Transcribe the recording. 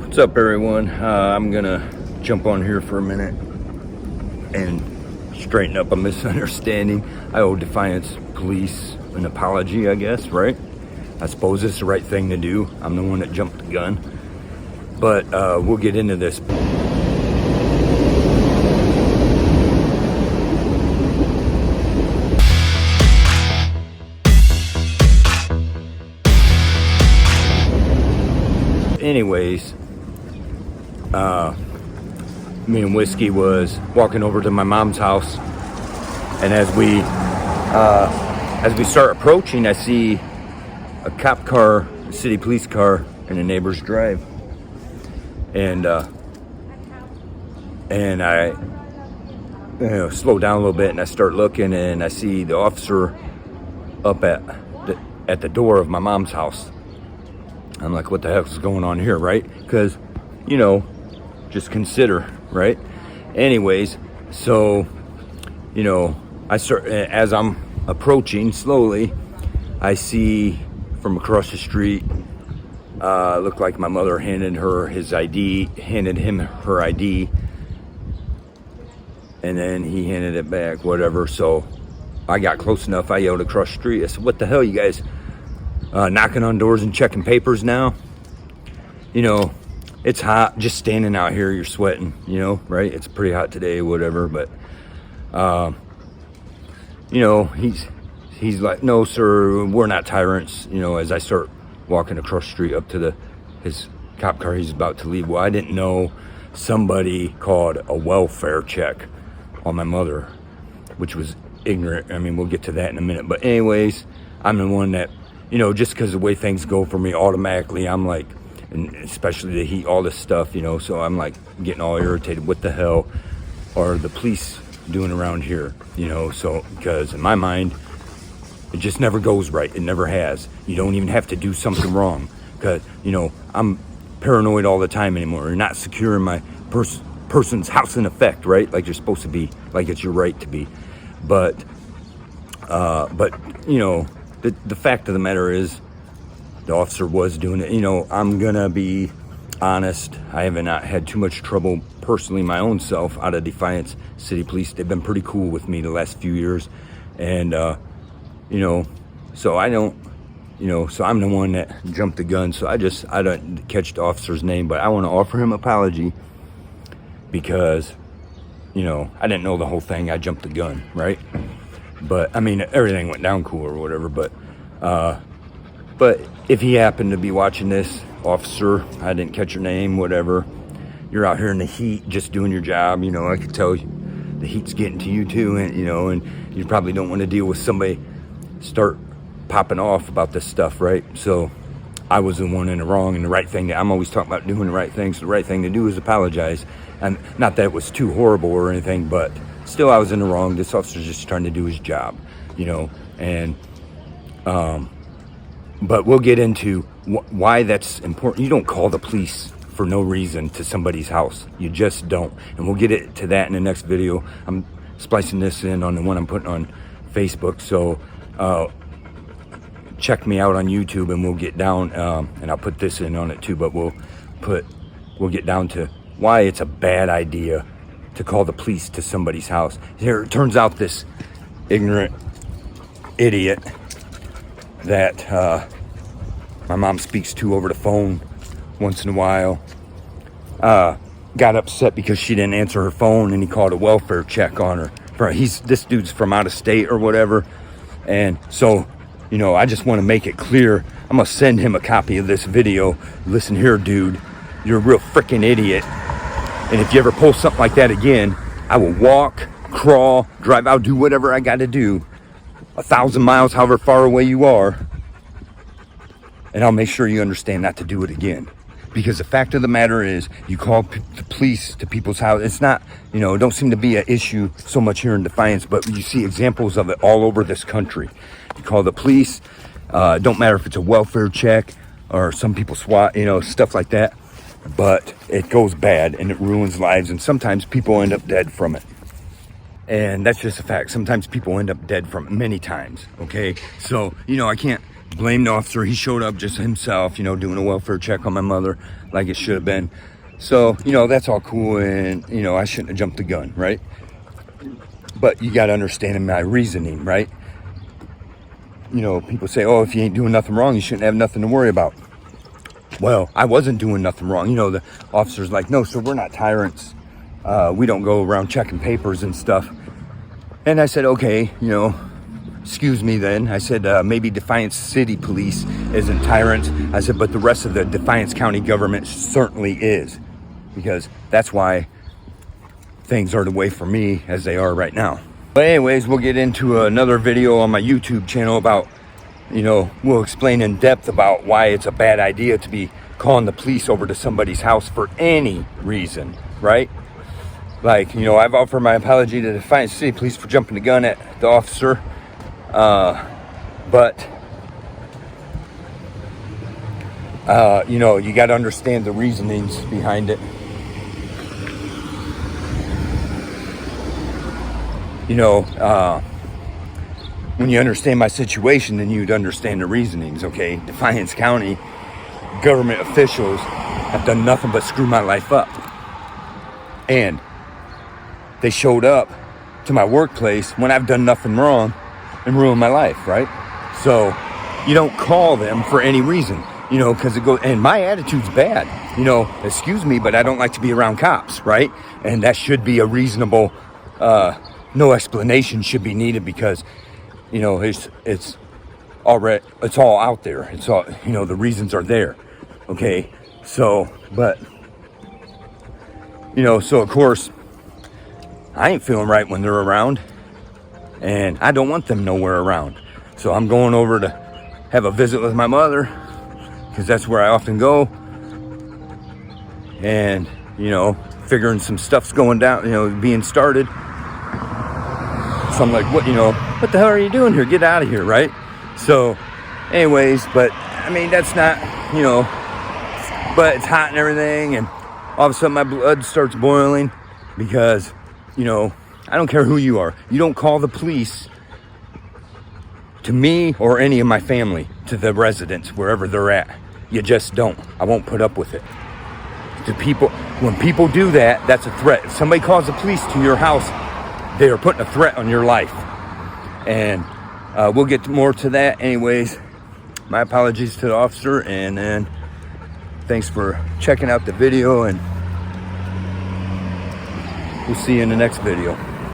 What's up, everyone? I'm gonna jump on here for a minute and straighten up a misunderstanding. I owe Defiance Police an apology, I guess, right? I suppose it's the right thing to do. I'm the one that jumped the gun. But we'll get into this. Anyways, me and Whiskey was walking over to my mom's house, and as we start approaching, I see a cop car, a city police car, in a neighbor's drive, and I slow down a little bit, and I start looking, and I see the officer up at the door of my mom's house. I'm like, what the heck is going on here, right? Because, just consider, right? Anyways, so, I start, as I'm approaching slowly, I see from across the street, looked like my mother handed him her ID, and then he handed it back, whatever. So I got close enough, I yelled across the street, I said, what the hell, you guys knocking on doors and checking papers now? It's hot, just standing out here, you're sweating, right? It's pretty hot today, whatever. But he's like, no sir, we're not tyrants. As I start walking across the street up to his cop car, he's about to leave. Well, I didn't know somebody called a welfare check on my mother, which was ignorant. I mean, we'll get to that in a minute. But anyways, I'm the one that, just because the way things go for me, automatically I'm like, and especially the heat, all this stuff, so I'm like getting all irritated. What the hell are the police doing around here? So because in my mind, it just never goes right. It never has. You don't even have to do something wrong, because I'm paranoid all the time anymore. You're not secure in my person's house in effect, right? Like you're supposed to be, like it's your right to be. But the fact of the matter is, the officer was doing it. I'm gonna be honest, I have not had too much trouble personally my own self out of Defiance City Police. They've been pretty cool with me the last few years, and so I don't, so I'm the one that jumped the gun. So I don't catch the officer's name, but I want to offer him an apology because I didn't know the whole thing. I jumped the gun, right? But I mean, everything went down cool or whatever. But if he happened to be watching this, officer, I didn't catch your name, whatever. You're out here in the heat, just doing your job. I could tell the heat's getting to you too, and and you probably don't want to deal with somebody start popping off about this stuff, right? So I was the one in the wrong, and the right thing. I'm always talking about doing the right thing. So the right thing to do is apologize, and not that it was too horrible or anything, but still I was in the wrong. This officer's just trying to do his job, and but we'll get into why that's important. You don't call the police for no reason to somebody's house. You just don't. And we'll get to that in the next video. I'm splicing this in on the one I'm putting on Facebook. So check me out on YouTube, and we'll get down, and I'll put this in on it too, but we'll get down to why it's a bad idea to call the police to somebody's house. Here, it turns out this ignorant idiot that my mom speaks to over the phone once in a while got upset because she didn't answer her phone, and he called a welfare check on her. This dude's from out of state or whatever, and so I just want to make it clear. I'm gonna send him a copy of this video. Listen here, dude, you're a real freaking idiot, and if you ever pull something like that again, I will walk, crawl, drive out, do whatever I gotta do, 1,000 miles, however far away you are, and I'll make sure you understand not to do it again. Because the fact of the matter is, you call the police to people's house. It's not, it don't seem to be an issue so much here in Defiance, but you see examples of it all over this country. You call the police, don't matter if it's a welfare check or some people SWAT, stuff like that, but it goes bad and it ruins lives, and sometimes people end up dead from it. And that's just a fact. Sometimes people end up dead from it, many times, okay? So, I can't Blamed the officer. He showed up just himself, you know, doing a welfare check on my mother like it should have been. So, you know, that's all cool, and, you know, I shouldn't have jumped the gun, right? But you got to understand my reasoning, right? You know, people say, oh, if you ain't doing nothing wrong, you shouldn't have nothing to worry about. Well, I wasn't doing nothing wrong. You know, the officer's like, no, sir, we're not tyrants. We don't go around checking papers and stuff. And I said, okay, you know, excuse me then. I said, maybe Defiance City Police isn't tyrants. I said, but the rest of the Defiance County government certainly is. Because that's why things are the way for me as they are right now. But anyways, we'll get into another video on my YouTube channel about, you know, we'll explain in depth about why it's a bad idea to be calling the police over to somebody's house for any reason, right? Like, you know, I've offered my apology to the Defiance City Police for jumping the gun at the officer. But, you know, you got to understand the reasonings behind it. You know, when you understand my situation, then you'd understand the reasonings, okay? Defiance County government officials have done nothing but screw my life up. And they showed up to my workplace when I've done nothing wrong and ruined my life, right? So you don't call them for any reason, you know, because it goes, and my attitude's bad, you know, excuse me, but I don't like to be around cops, right? And that should be a reasonable, no explanation should be needed, because, you know, it's already, it's all out there. It's all, you know, the reasons are there. Okay. So, but, you know, so of course I ain't feeling right when they're around, and I don't want them nowhere around. So I'm going over to have a visit with my mother, because that's where I often go. And, you know, figuring some stuff's going down, you know, being started. So I'm like, what, you know, what the hell are you doing here? Get out of here, right? So anyways, but I mean, that's not, you know, but it's hot and everything, and all of a sudden my blood starts boiling, because, you know, I don't care who you are. You don't call the police to me or any of my family, to the residents, wherever they're at. You just don't. I won't put up with it. To people, when people do that, that's a threat. If somebody calls the police to your house, they are putting a threat on your life. And we'll get more to that. Anyways, my apologies to the officer, and then thanks for checking out the video, and we'll see you in the next video.